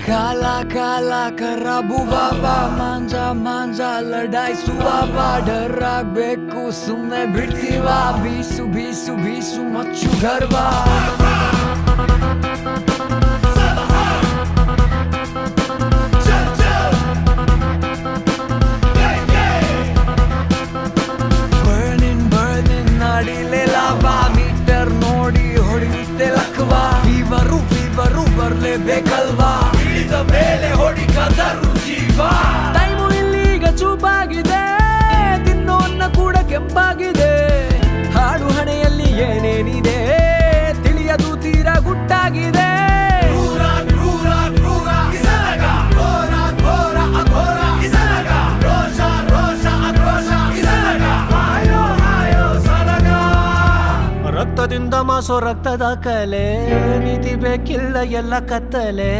ಕಾಲ ಕಾಲ ಕರಾಬುವ ಮಾಂಜ ಲಡಾಯಿಸುವ ಡರ್ ಆಗ್ಬೇಕು ಸುಮ್ನೆ ಬಿಡ್ತೀವ ಬೀಸು ಬೀಸು ಬೀಸು ಮಚ್ಚು ಗರ್ವ ಮೀಟರ್ ನೋಡಿ ಹೊಡೆಯುತ್ತೆ ಲಕ್ವಾ ಫೀವರು ಬರ್ಲೇಬೇಕಲ್ವಾ ಹಿಡಿದ ಮೇಲೆ ಹೊಡಿಕದರು ಜೀವ ಟೈಮು ಇಲ್ಲೀಗ ಚೂಪಾಗಿದೆ ತಿನ್ನೋನ್ನ ಕೂಡ ಕೆಂಪಾಗಿದೆ ಹಾಡು ಹಣೆಯಲ್ಲಿ ಏನೇನಿದೆ ತಿಳಿಯದು ತೀರಾ ಗುಟ್ಟಾಗಿದೆ ರಕ್ತದಿಂದ ಮಾಸೋ ರಕ್ತದ ಕಲೆ ನೀತಿ ಬೇಕಿಲ್ಲ ಎಲ್ಲ ಕತ್ತಲೆ